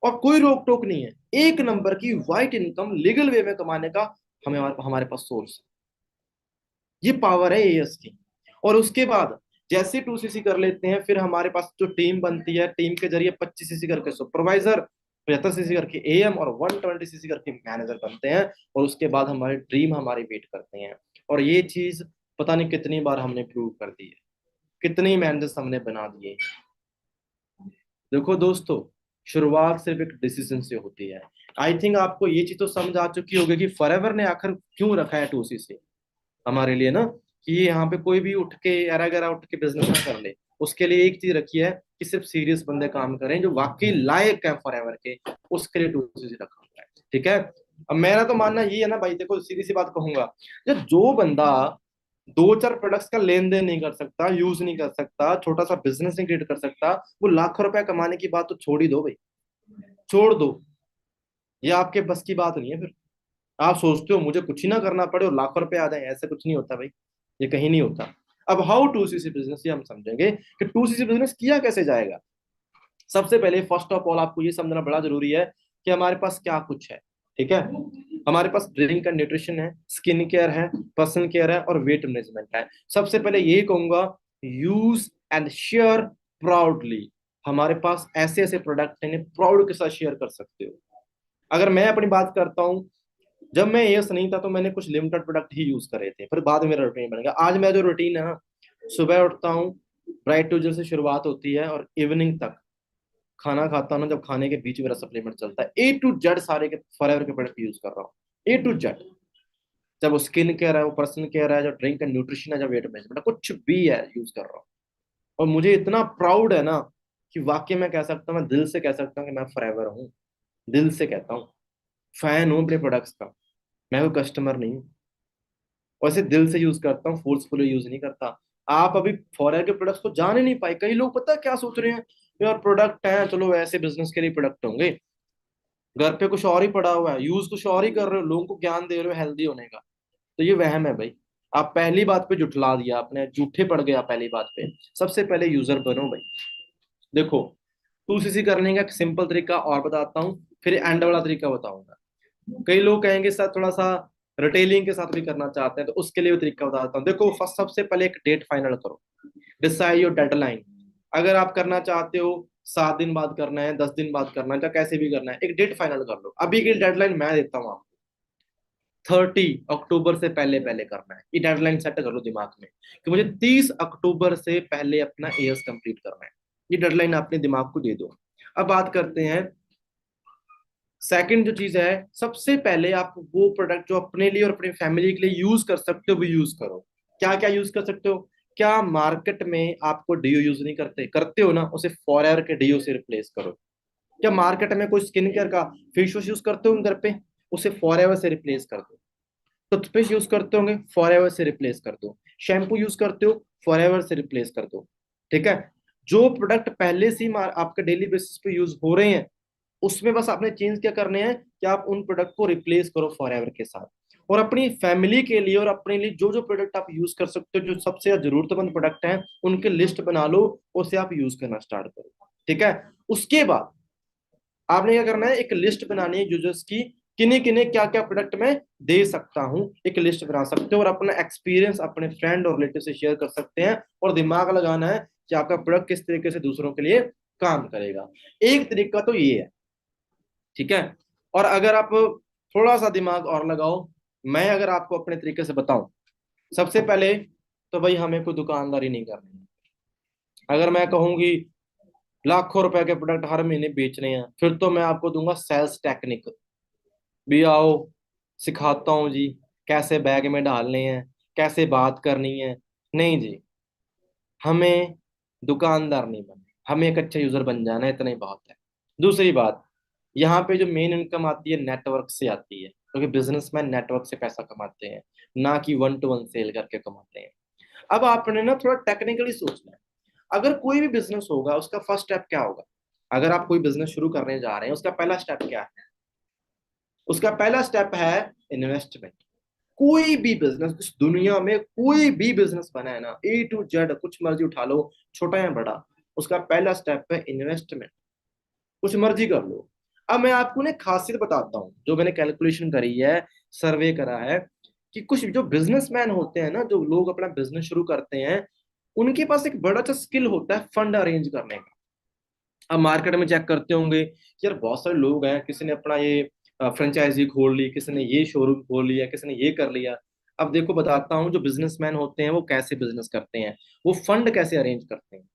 और कोई रोक टोक नहीं है। एक नंबर की वाइट इनकम लीगल वे में कमाने का हमें हमारे पास सोर्स। ये पावर है एएस की। और उसके बाद जैसे 2cc कर लेते हैं, फिर हमारे पास जो टीम बनती है, टीम के जरिए 25cc करके सुपरवाइजर, 75cc करके एएम, और 120cc करके मैनेजर बनते हैं। और उसके बाद हमारे ड्रीम हमारी वेट करते हैं। और ये चीज पता नहीं कितनी बार हमने प्रूव कर दी है, कितने मैनेजर्स हमने बना दिए। देखो दोस्तों, शुरुआत सिर्फ एक डिसीजन से होती है। आई थिंक आपको ये चीज तो समझ आ चुकी होगी कि फॉरएवर ने आखिर क्यों रखा है 2cc हमारे लिए ना, कि ये यहाँ पे कोई भी उठ के एरा गैरा उठ के बिजनेस ना कर ले। उसके लिए एक चीज रखी है कि सिर्फ सीरियस बंदे काम करें, जो वाकई लायक है फॉरएवर के, उसके लिए 2cc रखा हुआ है। ठीक है। अब मेरा तो मानना ये है ना भाई, देखो सीधी सी बात कहूंगा, जो बंदा दो चार प्रोडक्ट्स का लेन देन नहीं कर सकता, यूज नहीं कर सकता, छोटा सा बिजनेस नहीं क्रिएट कर सकता, वो लाखों रुपया कमाने की बात तो छोड़ ही दो भाई, छोड़ दो। ये आपके बस की बात नहीं है फिर। आप सोचते हो मुझे कुछ ही ना करना पड़े और लाखों रुपए आ जाए, ऐसा कुछ नहीं होता भाई, ये कहीं नहीं होता। अब हाउ टू सी बिजनेस, ये हम समझेंगे कि टू सी बिजनेस किया कैसे जाएगा। सबसे पहले फर्स्ट ऑफ ऑल आपको ये समझना बड़ा जरूरी है कि हमारे पास क्या कुछ है। ठीक है, हमारे पास ड्रिंक एंड न्यूट्रिशन है, स्किन केयर है, पर्सनल केयर है और वेट मैनेजमेंट है। सबसे पहले यही कहूंगा, यूज एंड शेयर प्राउडली। हमारे पास ऐसे ऐसे प्रोडक्ट हैं, प्राउड के साथ शेयर कर सकते हो। अगर मैं अपनी बात करता हूँ, जब मैं एएस नहीं था तो मैंने कुछ लिमिटेड प्रोडक्ट ही यूज करे थे, फिर बाद में मेरा रूटीन बन गया। आज मेरा जो रूटीन है ना, सुबह उठता हूँ, ब्राइट टू से शुरुआत होती है और इवनिंग तक खाना खाता हूँ ना, जब खाने के बीच मेरा सप्लीमेंट चलता है, ए टू जेड सारे के फॉरएवर के प्रोडक्ट यूज कर रहा हूँ, ए टू जेड। जब वो स्किन केयर है, वो पर्सनल केयर है, जो ड्रिंक एंड न्यूट्रिशन है, जब वेट मैनेजमेंट, कुछ भी है यूज कर रहा हूँ। और मुझे इतना प्राउड है ना कि वाकई मैं कह सकता हूँ, मैं दिल से कह सकता हूँ कि मैं फॉरएवर हूँ। दिल से कहता हूँ, फैन हूँ अपने प्रोडक्ट्स का, मैं कोई कस्टमर नहीं हूँ। और इसे दिल से यूज करता हूँ, फोर्सफुली यूज नहीं करता। आप अभी फॉरेन के प्रोडक्ट्स को जान ही नहीं पाए। कई लोग पता है क्या सोच रहे हैं, यार प्रोडक्ट है, चलो वैसे बिजनेस के लिए प्रोडक्ट होंगे, घर पे कुछ और ही पड़ा हुआ है, यूज कुछ और ही कर रहे हो, लोगों को ज्ञान दे रहे हो हेल्दी होने का। तो ये वहम है भाई। आप पहली बात पे जुटला दिया आपने, झूठे पड़ गया पहली बात पे। सबसे पहले यूजर बनो भाई। देखो, टू सीसी करने का एक सिंपल तरीका और बताता हूँ, फिर एंड वाला तरीका बताऊंगा। कई लोग कहेंगे सर थोड़ा सा रिटेलिंग के साथ भी करना चाहते हैं, तो उसके लिए भी तरीका बताता हूँ। देखो, फर्स्ट सबसे पहले एक डेट फाइनल करो, डिसाइड योर डेडलाइन। अगर आप करना चाहते हो 7 दिन बाद करना है, 10 दिन बाद करना है, या कैसे भी करना है, एक डेट फाइनल कर लो। अभी की डेडलाइन मैं देता हूँ आपको, 30 अक्टूबर से पहले पहले करना है। ये डेडलाइन सेट कर लो दिमाग में कि मुझे 30 अक्टूबर से पहले अपना एयर्स कंप्लीट करना है। ये डेडलाइन अपने दिमाग को दे दो। अब बात करते हैं सेकंड जो चीज है, सबसे पहले आप वो प्रोडक्ट जो अपने लिए और अपनी फैमिली के लिए यूज कर सकते हो वो यूज करो। क्या क्या यूज कर सकते हो? क्या मार्केट में आपको डीओ यूज नहीं करते, करते हो ना, उसे फॉरएवर के डीओ से रिप्लेस करो। क्या मार्केट में कोई स्किन केयर का फेस वॉश यूज करते हो घर पे, उसे फॉरएवर से रिप्लेस कर दो। टूथपेस्ट यूज करते होंगे, फॉरएवर से रिप्लेस कर दो। शैम्पू यूज करते हो, फॉरएवर से रिप्लेस कर दो। ठीक है, जो प्रोडक्ट पहले से ही आपके डेली बेसिस पे यूज हो रहे हैं, उसमें बस आपने चेंज क्या करने हैं कि आप उन प्रोडक्ट को रिप्लेस करो फॉरएवर के साथ। और अपनी फैमिली के लिए और अपने लिए जो जो प्रोडक्ट आप यूज कर सकते हो, जो सबसे जरूरतमंद प्रोडक्ट हैं, उनके लिस्ट बना लो, उसे आप यूज करना स्टार्ट करो। ठीक है, उसके बाद आपने क्या करना है, एक लिस्ट बनानी है यूजर्स की, किन्हें किन्हें क्या क्या प्रोडक्ट मैं दे सकता हूँ। एक लिस्ट बना सकते हो और अपना एक्सपीरियंस अपने फ्रेंड और रिलेटिव से शेयर कर सकते हैं, और दिमाग लगाना है कि आपका प्रोडक्ट किस तरीके से दूसरों के लिए काम करेगा। एक तरीका तो ये है। ठीक है, और अगर आप थोड़ा सा दिमाग और लगाओ, मैं अगर आपको अपने तरीके से बताऊं, सबसे पहले तो भाई हमें कोई दुकानदारी नहीं करनी है। अगर मैं कहूंगी लाखों रुपए के प्रोडक्ट हर महीने बेचने हैं, फिर तो मैं आपको दूंगा सेल्स टेक्निक। भी आओ, सिखाता हूँ जी, कैसे बैग में डालने हैं, कैसे बात करनी है। नहीं जी, हमें दुकानदार नहीं बनना, हमें एक अच्छा यूजर बन जाना है, इतना ही बहुत है। दूसरी बात, यहाँ पे जो मेन इनकम आती है नेटवर्क से आती है, क्योंकि बिजनेसमैन नेटवर्क से पैसा कमाते हैं, ना कि वन टू वन सेल करके कमाते हैं। अब आपने ना थोड़ा टेक्निकली सोचना है। अगर कोई भी बिजनेस होगा, उसका फर्स्ट स्टेप क्या होगा? अगर आप कोई बिजनेस शुरू करने जा रहे हैं, उसका पहला स्टेप क्या है? उसका पहला स्टेप है इन्वेस्टमेंट। कोई भी बिजनेस इस दुनिया में, कोई भी बिजनेस बना है ना, ए टू जेड, कुछ मर्जी उठा लो, छोटा या बड़ा, उसका पहला स्टेप है इन्वेस्टमेंट। कुछ मर्जी कर लो। अब मैं आपको ना एक खासियत बताता हूँ, जो मैंने कैलकुलेशन करी है, सर्वे करा है, कि कुछ जो बिजनेसमैन होते हैं ना, जो लोग अपना बिजनेस शुरू करते हैं, उनके पास एक बड़ा अच्छा स्किल होता है फंड अरेंज करने का। अब मार्केट में चेक करते होंगे कि यार बहुत सारे लोग हैं, किसी ने अपना ये फ्रेंचाइजी खोल ली, किसी ने ये शोरूम खोल लिया, किसी ने ये कर लिया। अब देखो बताता हूँ, जो बिजनेसमैन होते हैं वो कैसे बिजनेस करते हैं, वो फंड कैसे अरेंज करते हैं।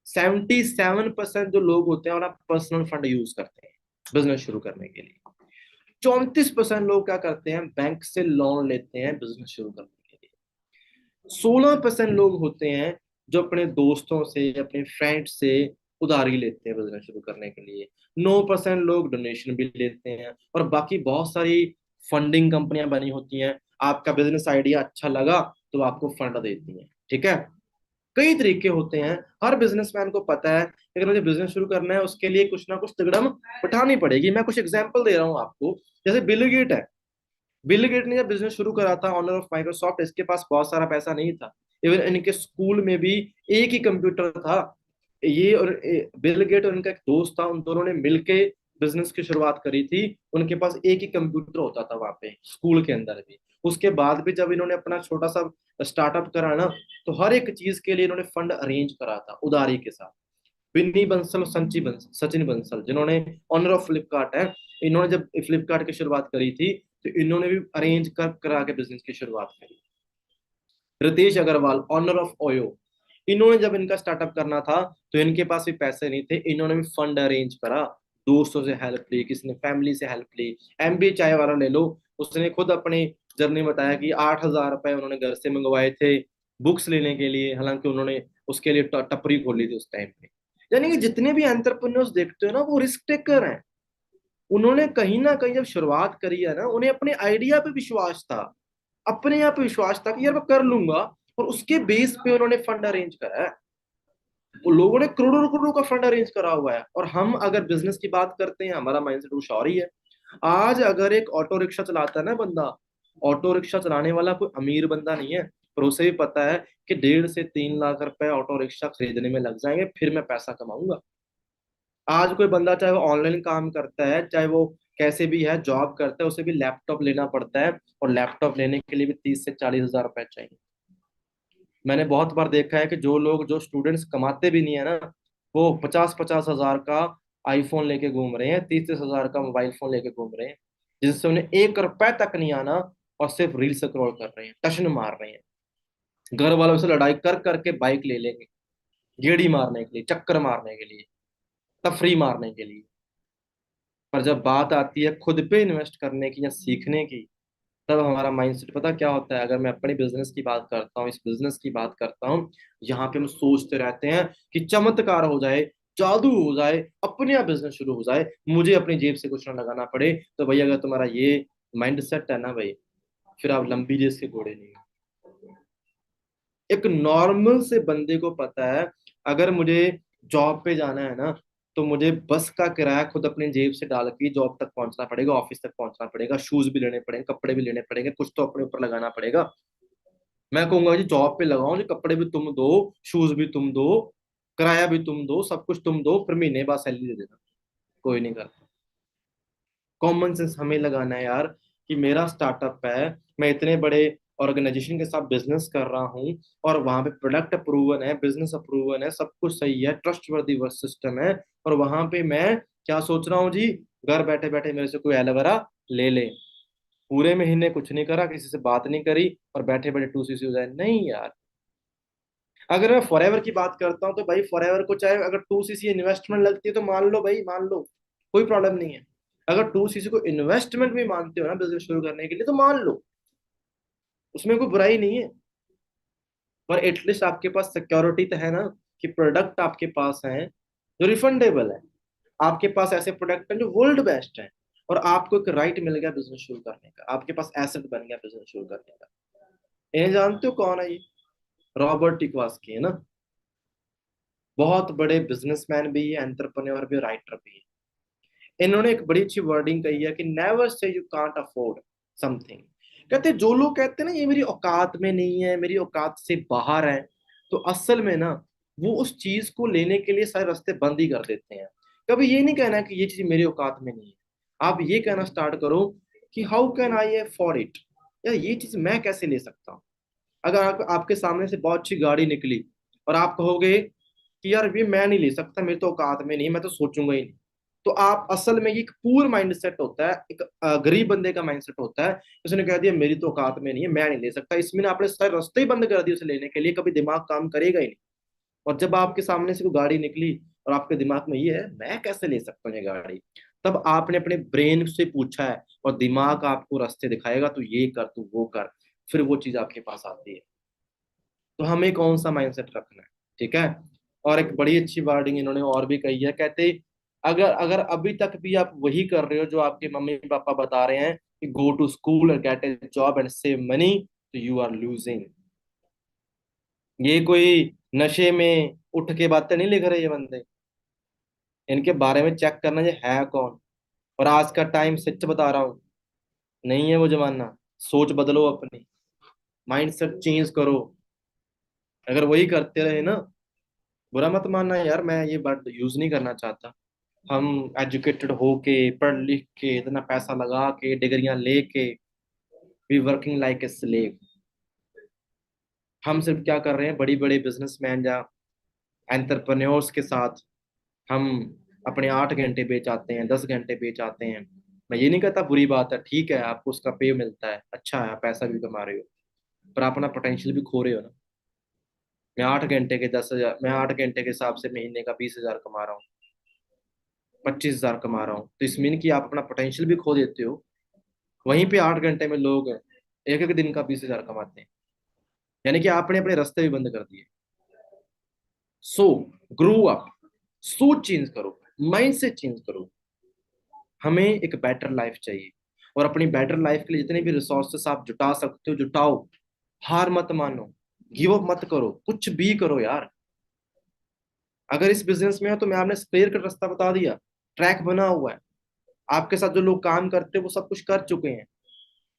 77% जो लोग होते हैं, और आप पर्सनल फंड यूज करते हैं बिजनेस शुरू करने के लिए। 34% लोग क्या करते हैं, बैंक से लोन लेते हैं बिजनेस शुरू करने के लिए। 16% लोग होते हैं जो अपने दोस्तों से, अपने फ्रेंड से उधारी लेते हैं बिजनेस शुरू करने के लिए। 9% लोग डोनेशन भी लेते हैं, और बाकी बहुत सारी फंडिंग कंपनियां बनी होती हैं। आपका बिजनेस आइडिया अच्छा लगा तो आपको फंड देती हैं। ठीक है, कई तरीके होते हैं, हर बिजनेसमैन को पता है कि अगर मुझे बिजनेस शुरू करना है उसके लिए कुछ ना कुछ तिकड़म उठानी पड़ेगी। मैं कुछ एग्जांपल दे रहा हूँ आपको। जैसे बिल गेट है, बिल गेट ने जब बिजनेस शुरू करा था, ऑनर ऑफ माइक्रोसॉफ्ट, इसके पास बहुत सारा पैसा नहीं था। इवन इनके स्कूल में भी एक ही कंप्यूटर था। ये और बिल गेट और इनका एक दोस्त था, उन दोनों ने मिलके बिजनेस की शुरुआत करी थी। उनके पास एक ही कंप्यूटर होता था वहां पे स्कूल के अंदर भी। उसके बाद भी जब इन्होंने अपना छोटा सा स्टार्टअप करा ना, तो हर एक चीज के लिए इन्होंने फंड अरेंज करा था उदारी के साथ। बिन्नी बंसल और सचिन बंसल, जिन्होंने ऑनर ऑफ फ्लिपकार्ट है, इन्होंने जब फ्लिपकार्ट की शुरुआत करी थी तो इन्होंने भी अरेंज कर करा के बिजनेस की शुरुआत करी। रितेश अग्रवाल, ऑनर ऑफ ओयो, इन्होंने जब इनका स्टार्टअप करना था तो इनके पास भी पैसे नहीं थे, इन्होंने भी फंड अरेंज करा। दोस्तों से हेल्प ली, किसी ने फैमिली से हेल्प ली। एमबी चाय वाला ले लो, उसने खुद अपनी जर्नी बताया कि 8,000 रुपए उन्होंने घर से मंगवाए थे बुक्स लेने के लिए, हालांकि उन्होंने उसके लिए टपरी खोली थी उस टाइम पे। यानी कि जितने भी एंटरप्रेन्योर्स देखते हो ना, वो रिस्क टेकर हैं। उन्होंने कहीं ना कहीं जब शुरुआत करी है ना, उन्हें अपने आइडिया पे विश्वास था, अपने आप पे विश्वास था कि यार मैं कर लूंगा, और उसके बेस पे उन्होंने फंड अरेंज करा है। वो लोगों ने करोड़ों करोड़ों का फंड अरेंज करा हुआ है। और हम अगर बिजनेस की बात करते हैं, हमारा माइंडसेट कुछ और ही है। आज अगर एक ऑटो रिक्शा चलाता है ना बंदा, ऑटो रिक्शा चलाने वाला कोई अमीर बंदा नहीं है, पर उसे भी पता है कि 1.5 से 3 लाख रुपए ऑटो रिक्शा खरीदने में लग जाएंगे, फिर मैं पैसा कमाऊंगा। आज कोई बंदा चाहे वो ऑनलाइन काम करता है, चाहे वो कैसे भी है जॉब करता है, उसे भी लैपटॉप लेना पड़ता है, और लैपटॉप लेने के लिए भी 30 से 40 हजार रुपए चाहिए। मैंने बहुत बार देखा है कि जो लोग, जो स्टूडेंट्स कमाते भी नहीं है ना, वो 50-50 हजार का आईफोन लेके घूम रहे हैं, 30-30 हजार का मोबाइल फोन लेके घूम रहे हैं, जिससे उन्हें 1 रुपए तक नहीं आना, और सिर्फ रील स्क्रॉल कर रहे हैं, टशन मार रहे हैं। घर वालों से लड़ाई कर करके बाइक ले लेंगे, गेड़ी मारने के लिए, चक्कर मारने के लिए, तफरी मारने के लिए। पर जब बात आती है खुद पे इन्वेस्ट करने की या सीखने की, तब हमारा माइंडसेट पता क्या होता है। अगर मैं अपने बिजनेस की बात करता हूँ, इस बिजनेस की बात करता हूँ, यहाँ पे हम सोचते रहते हैं कि चमत्कार हो जाए, जादू हो जाए, अपने आप बिजनेस शुरू हो जाए, मुझे अपनी जेब से कुछ ना लगाना पड़े। तो भाई अगर तुम्हारा ये माइंड सेट है ना भाई, फिर आप लंबी रेस के घोड़े नहीं हो। एक नॉर्मल से बंदे को पता है, अगर मुझे जॉब पे जाना है ना, तो मुझे बस का किराया खुद अपनी जेब से डाल के जॉब तक पहुंचना पड़ेगा, ऑफिस तक पहुंचना पड़ेगा, शूज भी लेने पड़ेंगे, कपड़े भी लेने पड़ेंगे, कुछ तो अपने ऊपर लगाना पड़ेगा। मैं कहूंगा जी जॉब पे लगाओ जी, कपड़े भी तुम दो, शूज भी तुम दो, किराया भी तुम दो, सब कुछ तुम दो, फिर महीने बाद सैलरी दे देना। कोई नहीं करता। कॉमन सेंस हमें लगाना है यार, कि मेरा स्टार्टअप है, मैं इतने बड़े ऑर्गेनाइजेशन के साथ बिजनेस कर रहा हूँ, और वहां पे प्रोडक्ट अप्रूवल है, बिजनेस अप्रूवल है, सब कुछ सही है, ट्रस्ट वर्दी वर्क सिस्टम है, और वहां पे मैं क्या सोच रहा हूँ जी, घर बैठे बैठे मेरे से कोई एलोवेरा ले ले। पूरे महीने कुछ नहीं करा, किसी से बात नहीं करी, और बैठे बैठे 2cc हो जाए, नहीं यार। अगर मैं फॉरएवर की बात करता हूँ, तो भाई फॉरएवर को चाहे अगर 2cc इन्वेस्टमेंट लगती है तो मान लो भाई, मान लो, कोई प्रॉब्लम नहीं है। अगर 2cc को इन्वेस्टमेंट भी मानते हो ना बिजनेस शुरू करने के लिए, तो मान लो, उसमें कोई बुराई नहीं है। पर एटलीस्ट आपके पास सिक्योरिटी तो है ना, कि प्रोडक्ट आपके पास है जो रिफंडेबल है। आपके पास ऐसे प्रोडक्ट हैं जो वर्ल्ड बेस्ट है, और आपको एक राइट मिल गया बिजनेस शुरू करने का, आपके पास एसेट बन गया बिजनेस शुरू करने का। ये जानते हो कौन है ये? रॉबर्ट टिकवास्की है ना। बहुत बड़े बिजनेसमैन भी है, एंटरप्रेन्योर भी, राइटर भी है। इन्होंने एक बड़ी अच्छी वर्डिंग कही है कि never say you can't afford something. कहते जो लोग कहते हैं ना ये मेरी औकात में नहीं है, मेरी औकात से बाहर है, तो असल में ना वो उस चीज को लेने के लिए सारे रास्ते बंद ही कर देते हैं। कभी ये नहीं कहना कि ये चीज मेरी औकात में नहीं है। आप ये कहना स्टार्ट करो कि how can I afford it, यार ये चीज मैं कैसे ले सकता हूँ। अगर आपके सामने से बहुत अच्छी गाड़ी निकली, और आप कहोगे कि यार ये मैं नहीं ले सकता, मेरे तो औकात में नहीं, मैं तो सोचूंगा ही नहीं, तो आप असल में ये एक पूर माइंड सेट होता है, एक गरीब बंदे का माइंड सेट होता है। उसने कह दिया मेरी तो औकात में नहीं है, मैं नहीं ले सकता, इसमें ना आपने सारे रास्ते ही बंद कर दिए उसे लेने के लिए, कभी दिमाग काम करेगा ही नहीं। और जब आपके सामने से कोई गाड़ी निकली, और आपके दिमाग में ये है मैं कैसे ले सकता हूँ ये गाड़ी, तब आपने अपने ब्रेन से पूछा है, और दिमाग आपको रास्ते दिखाएगा, तू ये कर, तू वो कर, फिर वो चीज आपके पास आती है। तो हमें कौन सा माइंडसेट रखना है। ठीक है। और एक बड़ी अच्छी वर्डिंग इन्होंने और भी कही है, कहते अगर अगर अभी तक भी आप वही कर रहे हो जो आपके मम्मी पापा बता रहे हैं, कि गो टू स्कूल और gate A job and save money, तो यू आर लूजिंग। ये कोई नशे में उठ के बातें नहीं लिख रहे ये बंदे। इनके बारे में चेक करना ये है कौन। और आज का टाइम सच बता रहा हूँ, नहीं है वो जमाना। सोच बदलो अपनी, माइंडसेट चेंज करो। अगर वही करते रहे ना, बुरा मत मानना यार, मैं ये वर्ड यूज नहीं करना चाहता। हम एजुकेटेड होके, पढ़ लिख के, इतना पैसा लगा के, डिग्रियां लेके, we working like a slave. हम सिर्फ क्या कर रहे हैं, बड़ी बड़ी बिजनेसमैन या एंटरप्रेन्योर्स के साथ हम अपने 8 घंटे बेच आते हैं, 10 घंटे बेच आते हैं। मैं ये नहीं कहता बुरी बात है, ठीक है, आपको उसका पे मिलता है, अच्छा है, आप पैसा भी कमा रहे हो, पर आप अपना पोटेंशियल भी खो रहे हो ना। मैं 8 घंटे के 10,000, मैं 8 घंटे के हिसाब से महीने का 20,000 कमा रहा हूँ, 25,000 कमा रहा हूँ, तो इस मीन कि आप अपना पोटेंशियल भी खो देते हो। वहीं पे 8 घंटे में लोग एक एक दिन का 20,000 कमाते हैं। यानी कि आपने अपने रास्ते भी बंद कर दिए। सो ग्रो अप, सोच चेंज करो, माइंड से चेंज करो। हमें एक बेटर लाइफ चाहिए, और अपनी बेटर लाइफ के लिए जितने भी रिसोर्सेस आप जुटा सकते हो जुटाओ। हार मत मानो, गिव अप मत करो, कुछ भी करो यार। अगर इस बिजनेस में हो तो मैं आपने क्लियर कट रास्ता बता दिया, ट्रैक बना हुआ है। आपके साथ जो लोग काम करते हैं वो सब कुछ कर चुके हैं।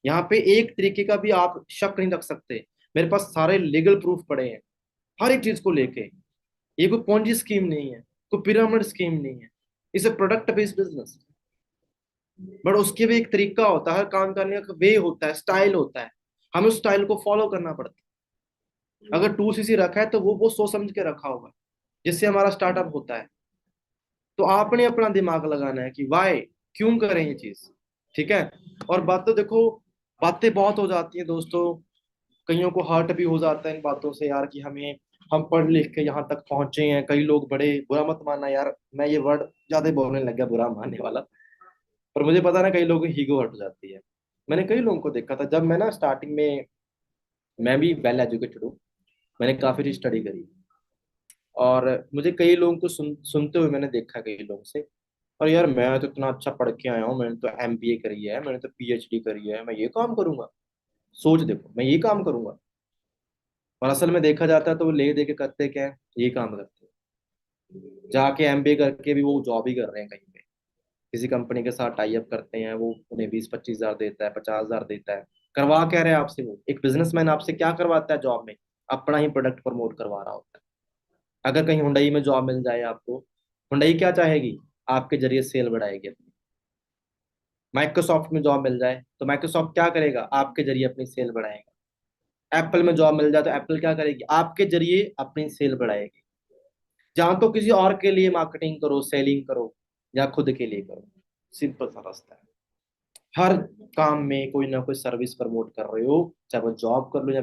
यहाँ पे एक तरीके का भी आप शक नहीं रख सकते। मेरे पास सारे लीगल प्रूफ पड़े हैं, हर एक चीज को लेके। ये कोई पॉन्जी स्कीम नहीं है, कोई पिरामिड स्कीम नहीं है। इसे प्रोडक्ट बेस्ड बिजनेस, बट उसके भी एक तरीका होता है, काम करने का वे होता है, स्टाइल होता है। हमें उस स्टाइल को फॉलो करना पड़ता है। अगर 2cc रखा है तो वो सोच समझ के रखा होगा, जिससे हमारा स्टार्टअप होता है। तो आपने अपना दिमाग लगाना है कि वाई, क्यों करें ये चीज। ठीक है। और बात तो देखो, बातें बहुत हो जाती हैं दोस्तों। कईयों को हर्ट भी हो जाता है इन बातों से यार, कि हम पढ़ लिख के यहाँ तक पहुंचे हैं, कई लोग बड़े, बुरा मत मानना यार, मैं ये वर्ड ज्यादा बोलने लग गया, बुरा मानने वाला। पर मुझे पता ना, कई लोगों की हीगो हर्ट हो जाती है। मैंने कई लोगों को देखा था जब मैं ना स्टार्टिंग में, मैं भी वेल एजुकेटेड हूँ, मैंने काफी स्टडी करी। और मुझे कई लोगों को सुनते हुए मैंने देखा कई लोगों से, और यार मैं तो इतना अच्छा पढ़ के आया हूँ, मैंने तो एमबीए करी है, मैंने तो पीएचडी करी है, मैं ये काम करूंगा। सोच देखो, मैं ये काम करूंगा। और असल में देखा जाता है तो वो ले दे के करते क्या है, ये काम करते हैं। जाके एमबीए करके भी वो जॉब ही कर रहे हैं कहीं पे, किसी कंपनी के साथ टाई अप करते हैं, वो उन्हें 20-25 हजार देता है, 50,000 देता है। करवा क्या रहे हैं आपसे, वो एक बिजनेसमैन आपसे क्या करवाता है जॉब में, अपना ही प्रोडक्ट प्रमोट करवा रहा होता है। अगर कहीं हुंडई में जॉब मिल जाए आपको, हुंडई क्या चाहेगी, आपके जरिए सेल बढ़ाएगी अपनी। माइक्रोसॉफ्ट में जॉब मिल जाए तो माइक्रोसॉफ्ट क्या करेगा, आपके जरिए अपनी सेल बढ़ाएगा। एप्पल में जॉब मिल जाए तो एप्पल क्या करेगी, आपके जरिए अपनी सेल बढ़ाएगी। जहां तो किसी और के लिए मार्केटिंग करो, सेलिंग करो, या खुद के लिए करो, सिंपल सा रास्ता है। हर काम में कोई ना कोई सर्विस प्रमोट कर रहे हो, चाहे वो जॉब कर लो या